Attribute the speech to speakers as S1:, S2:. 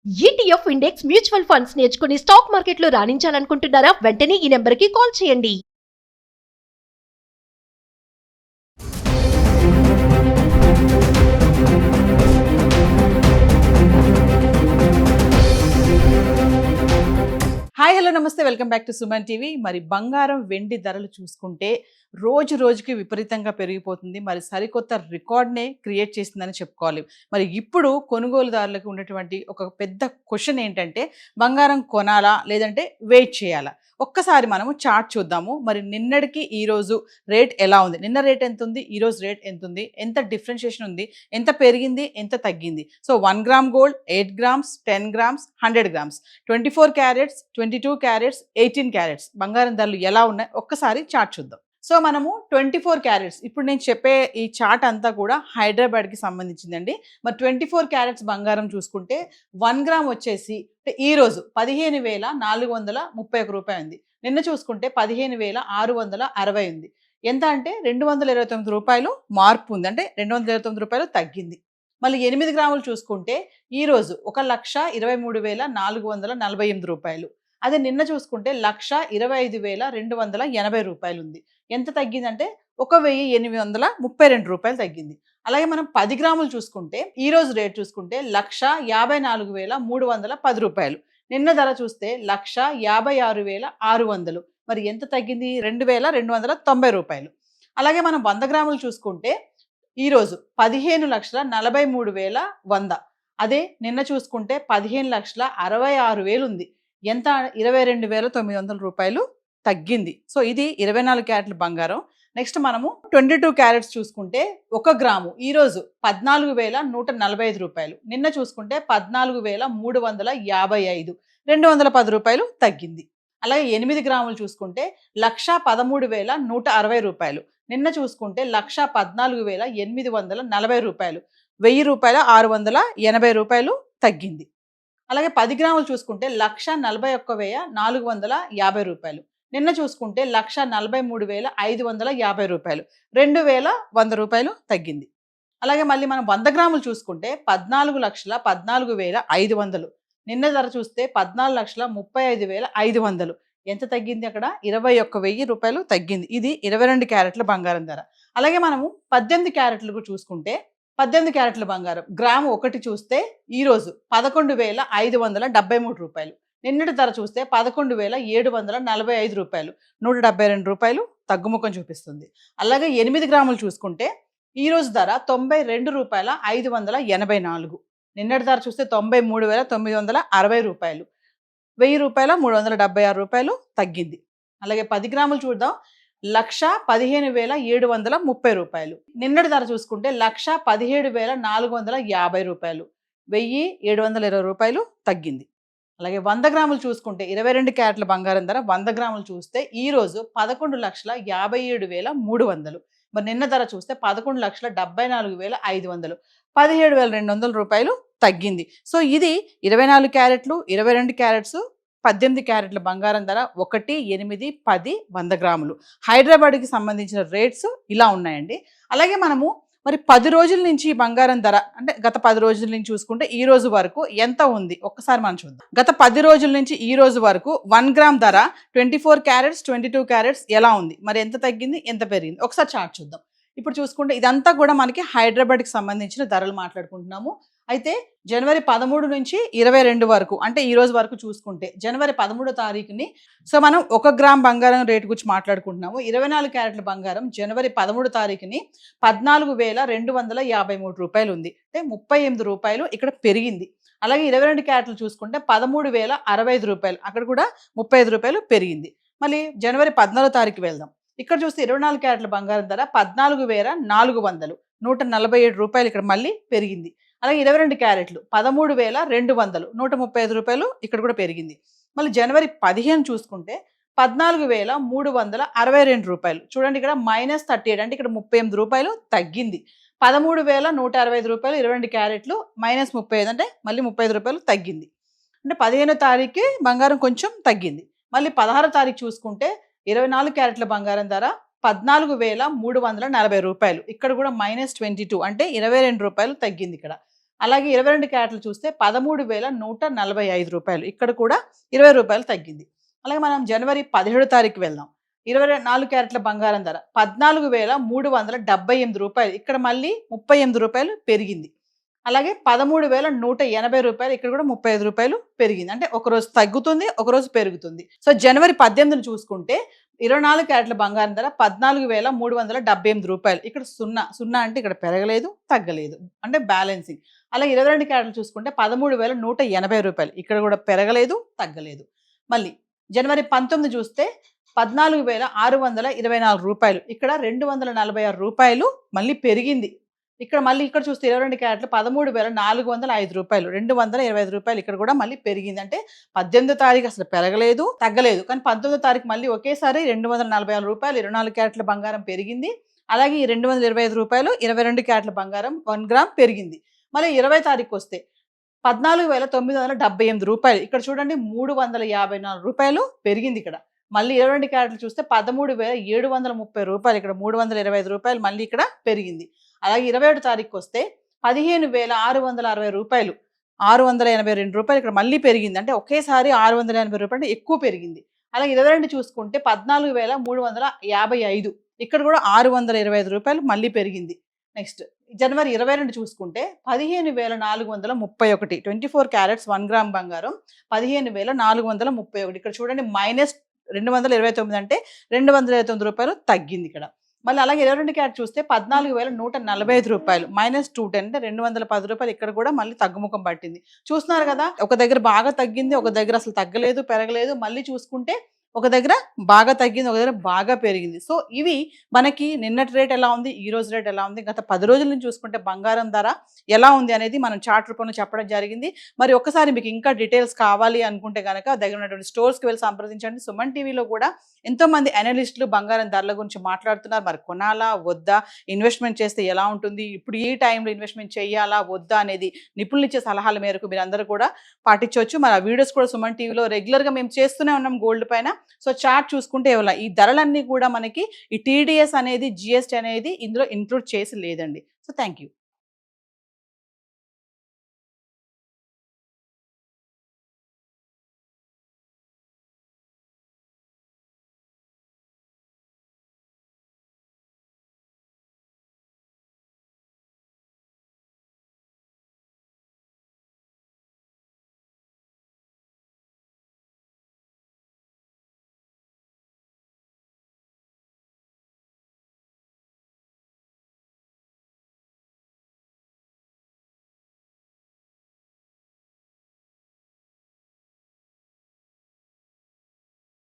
S1: ETF index mutual funds నేర్చుకుని stock మార్కెట్లో రాణించాలనుకుంటున్నారా? వెంటనే ఈ నెంబర్కి కాల్ చేయండి.
S2: హాయ్ హలో నమస్తే, welcome back to Suman TV. మరి బంగారం వెండి ధరలు చూసుకుంటే రోజు రోజుకి విపరీతంగా పెరిగిపోతుంది. మరి సరికొత్త రికార్డ్నే క్రియేట్ చేసిందని చెప్పుకోవాలి. మరి ఇప్పుడు కొనుగోలుదారులకు ఉన్నటువంటి ఒక పెద్ద క్వశ్చన్ ఏంటంటే, బంగారం కొనాలా లేదంటే వెయిట్ చేయాలా? ఒక్కసారి మనము చార్ట్ చూద్దాము. మరి నిన్నటికి ఈ రోజు రేట్ ఎలా ఉంది, నిన్న రేట్ ఎంత ఉంది, ఈ రోజు రేట్ ఎంత ఉంది, ఎంత డిఫరెన్షియేషన్ ఉంది, ఎంత పెరిగింది, ఎంత తగ్గింది. So 1 gram gold, 8 grams, 10 grams, 100 grams, 24 carats, 22 carats, 18 carats బంగారం ధరలు ఎలా ఉన్నాయి ఒక్కసారి చార్ట్ చూద్దాం. సో మనము 24 క్యారెట్స్, ఇప్పుడు నేను చెప్పే ఈ చార్ట్ అంతా కూడా హైదరాబాద్కి సంబంధించిందండి. మరి 24 క్యారెట్స్ బంగారం చూసుకుంటే 1 గ్రామ్ వచ్చేసి ఈరోజు 15,431 రూపాయలు ఉంది. నిన్న చూసుకుంటే 15,660 ఉంది. ఎంత అంటే 229 రూపాయలు మార్పు ఉంది, అంటే 229 రూపాయలు తగ్గింది. మళ్ళీ 8 గ్రాములు చూసుకుంటే ఈరోజు 1,23,448 రూపాయలు. అదే నిన్న చూసుకుంటే 1,25,280 రూపాయలు ఉంది. ఎంత తగ్గిందంటే 1,832 రూపాయలు తగ్గింది. అలాగే మనం 10 గ్రాములు చూసుకుంటే ఈ రోజు రేట్ చూసుకుంటే 1,54,310 రూపాయలు. నిన్న ధర చూస్తే 1,56,600. మరి ఎంత తగ్గింది? 2,290 రూపాయలు. అలాగే మనం 100 గ్రాములు చూసుకుంటే ఈరోజు 15,43,100. అదే నిన్న చూసుకుంటే 15,66,000 ఉంది. ఎంత? 22,900 రూపాయలు తగ్గింది. సో ఇది 24 క్యారెట్ల బంగారం. నెక్స్ట్ మనము 22 క్యారెట్స్ చూసుకుంటే 1 గ్రాము ఈరోజు 14,145 రూపాయలు. నిన్న చూసుకుంటే 14,355, 210 రూపాయలు తగ్గింది. అలాగే 8 గ్రాములు చూసుకుంటే 1,13,160 రూపాయలు. నిన్న చూసుకుంటే 1,14,840 రూపాయలు, 1000 రూపాయల 680 రూపాయలు తగ్గింది. అలాగే 10 గ్రాములు చూసుకుంటే 1,41,450 రూపాయలు. నిన్న చూసుకుంటే 1,43,550 రూపాయలు, 2,100 రూపాయలు తగ్గింది. అలాగే మళ్ళీ మనం 100 గ్రాములు చూసుకుంటే 14,14,500. నిన్న ధర చూస్తే 14,35,500. ఎంత తగ్గింది? అక్కడ 21,000 రూపాయలు తగ్గింది. ఇది 22 క్యారెట్ల బంగారం ధర. అలాగే మనము 18 క్యారెట్లకు చూసుకుంటే 18 క్యారెట్ల బంగారం గ్రాము ఒకటి చూస్తే ఈరోజు 11,573 రూపాయలు. నిన్నటి ధర చూస్తే 11,745 రూపాయలు, 172 రూపాయలు తగ్గుముఖం చూపిస్తుంది. అలాగే 8 గ్రాములు చూసుకుంటే ఈరోజు ధర 92,584. నిన్నటి ధర చూస్తే 93,960 రూపాయలు, 1000 రూపాయల 376 రూపాయలు తగ్గింది. అలాగే 10 గ్రాములు చూద్దాం. 1,15,730 రూపాయలు. నిన్నటి ధర చూసుకుంటే 1,17,450 రూపాయలు, 1,720 రూపాయలు తగ్గింది. అలాగే 100 గ్రాములు చూసుకుంటే 22 క్యారెట్ల బంగారం ధర 100 గ్రాములు చూస్తే ఈరోజు 11,57,300. మరి నిన్న ధర చూస్తే 11,74,500, 17,200 రూపాయలు తగ్గింది. సో ఇది 24 క్యారెట్లు, 22 క్యారెట్స్, 18 క్యారెట్ల బంగారం ధర 1, 8, 10, 100 గ్రాములు. హైదరాబాద్కి సంబంధించిన రేట్స్ ఇలా ఉన్నాయండి. అలాగే మనము మరి 10 రోజుల నుంచి బంగారం ధర, అంటే గత 10 రోజుల నుంచి చూసుకుంటే ఈ రోజు వరకు ఎంత ఉంది ఒక్కసారి మనం చూద్దాం. గత 10 రోజుల నుంచి ఈ రోజు వరకు 1 గ్రామ్ ధర 24 క్యారెట్స్, 22 క్యారెట్స్ ఎలా ఉంది, మరి ఎంత తగ్గింది, ఎంత పెరిగింది ఒకసారి చార్ట్ చూద్దాం. ఇప్పుడు చూసుకుంటే ఇదంతా కూడా మనకి హైదరాబాద్కి సంబంధించిన ధరలు మాట్లాడుకుంటున్నాము. అయితే జనవరి 13 నుంచి 22 వరకు, అంటే ఈ రోజు వరకు చూసుకుంటే జనవరి 13వ తారీఖుని, సో మనం 1 గ్రామ్ బంగారం రేటు గురించి మాట్లాడుకుంటున్నాము. 24 క్యారెట్ల బంగారం జనవరి 13 తారీఖుని 14,253 రూపాయలు ఉంది, అంటే 38 రూపాయలు ఇక్కడ పెరిగింది. అలాగే 22 క్యారెట్లు చూసుకుంటే 13,065 రూపాయలు, అక్కడ కూడా 35 రూపాయలు పెరిగింది. మళ్ళీ జనవరి 14వ తారీఖు వెళ్దాం. ఇక్కడ చూస్తే 24 క్యారెట్ల బంగారం ధర 14,400, 147 రూపాయలు ఇక్కడ మళ్ళీ పెరిగింది. అలాగే 22 క్యారెట్లు 13,200, 135 రూపాయలు ఇక్కడ కూడా పెరిగింది. మళ్ళీ జనవరి 15 చూసుకుంటే 14,362 రూపాయలు, చూడండి ఇక్కడ -38, అంటే ఇక్కడ 38 రూపాయలు తగ్గింది. 13,165 రూపాయలు 22 క్యారెట్లు, -35, అంటే మళ్ళీ 35 రూపాయలు తగ్గింది. అంటే 15వ తారీఖు బంగారం కొంచెం తగ్గింది. మళ్ళీ 16వ తారీఖు చూసుకుంటే 24 క్యారెట్ల బంగారం ధర 14,340 రూపాయలు, ఇక్కడ కూడా -22, అంటే 22 రూపాయలు తగ్గింది ఇక్కడ. అలాగే 22 క్యారెట్లు చూస్తే 13,145 రూపాయలు. ఇక్కడ కూడా 20 రూపాయలు తగ్గింది. అలాగే మనం జనవరి 17 తారీఖు వెళ్దాం. 24 క్యారెట్ల బంగారం ధర 14,378 రూపాయలు. ఇక్కడ మళ్ళీ 38 రూపాయలు పెరిగింది. అలాగే 13,180 రూపాయలు. ఇక్కడ కూడా 35 రూపాయలు పెరిగింది. అంటే ఒకరోజు తగ్గుతుంది, ఒకరోజు పెరుగుతుంది. సో జనవరి 18 చూసుకుంటే 24 క్యారెట్ల బంగారం ధర 14,378 రూపాయలు. ఇక్కడ సున్నా అంటే ఇక్కడ పెరగలేదు, తగ్గలేదు, అంటే బ్యాలెన్సింగ్. అలాగే 22 క్యారెట్లు చూసుకుంటే 13,180 రూపాయలు. ఇక్కడ కూడా పెరగలేదు, తగ్గలేదు. మళ్ళీ జనవరి 19 చూస్తే 14,624 రూపాయలు. ఇక్కడ 246 రూపాయలు మళ్ళీ పెరిగింది. ఇక్కడ చూస్తే 22 క్యారెట్లు 13,405 రూపాయలు, 225 రూపాయలు. ఇక్కడ కూడా మళ్ళీ పెరిగింది. అంటే 18వ తారీఖు అసలు పెరగలేదు, తగ్గలేదు. కానీ 19వ తారీఖు మళ్ళీ ఒకేసారి 246 రూపాయలు 24 క్యారెట్ల బంగారం పెరిగింది. అలాగే ఈ 225 రూపాయలు 22 క్యారెట్ల బంగారం 1 గ్రామ్ పెరిగింది. మళ్ళీ 20వ తారీఖు వస్తే 14,978 రూపాయలు. ఇక్కడ చూడండి 354 రూపాయలు పెరిగింది. ఇక్కడ మళ్ళీ 22 క్యారెట్లు చూస్తే 13,730 రూపాయలు. ఇక్కడ 325 రూపాయలు మళ్ళీ ఇక్కడ పెరిగింది. అలాగే 27 తారీఖు వస్తే 15,660 రూపాయలు, 682 రూపాయలు. ఇక్కడ మళ్ళీ పెరిగింది. అంటే ఒకేసారి 680 రూపాయలు ఎక్కువ పెరిగింది. అలాగే 22 చూసుకుంటే 14,355. ఇక్కడ కూడా 625 రూపాయలు మళ్ళీ పెరిగింది. నెక్స్ట్ జనవరి 22 చూసుకుంటే 15,431, 24 క్యారెట్స్ 1 గ్రామ్ బంగారం 15,431. ఇక్కడ చూడండి -229, అంటే 229 రూపాయలు తగ్గింది ఇక్కడ. మళ్ళీ అలాగే 22 క్యారెట్ చూస్తే 14,145 రూపాయలు, -210, అంటే 210 రూపాయలు. ఇక్కడ కూడా మళ్ళీ తగ్గుముఖం పట్టింది. చూస్తున్నారు కదా, ఒక దగ్గర బాగా తగ్గింది, ఒక దగ్గర అసలు తగ్గలేదు, పెరగలేదు. మళ్ళీ చూసుకుంటే ఒక దగ్గర బాగా తగ్గింది, ఒక దగ్గర బాగా పెరిగింది. సో ఇవి మనకి నిన్నటి రేట్ ఎలా ఉంది, ఈ రోజు రేట్ ఎలా ఉంది, గత 10 రోజుల నుంచి చూసుకుంటే బంగారం ధర ఎలా ఉంది అనేది మనం చార్ట్ రూపంలో చెప్పడం జరిగింది. మరి ఒక్కసారి మీకు ఇంకా డీటెయిల్స్ కావాలి అనుకుంటే కనుక దగ్గర ఉన్నటువంటి స్టోర్స్కి వెళ్ళి సంప్రదించండి. సుమన్ టీవీలో కూడా ఎంతోమంది అనలిస్టులు బంగారం ధరల గురించి మాట్లాడుతున్నారు. మరి కొనాలా వద్దా, ఇన్వెస్ట్మెంట్ చేస్తే ఎలా ఉంటుంది, ఇప్పుడు ఈ టైంలో ఇన్వెస్ట్మెంట్ చేయాలా వద్దా అనేది నిపుణులు ఇచ్చే సలహాల మేరకు మీరు అందరూ కూడా పాటించవచ్చు. మరి ఆ వీడియోస్ కూడా సుమన్ టీవీలో రెగ్యులర్గా మేము చేస్తూనే ఉన్నాం గోల్డ్ పైన. సో చార్ట్ చూసుకుంటే ఈ ధరలన్నీ కూడా మనకి ఈ TDS అనేది, GST అనేది ఇందులో ఇంక్లూడ్ చేసి లేదండి. So thank you.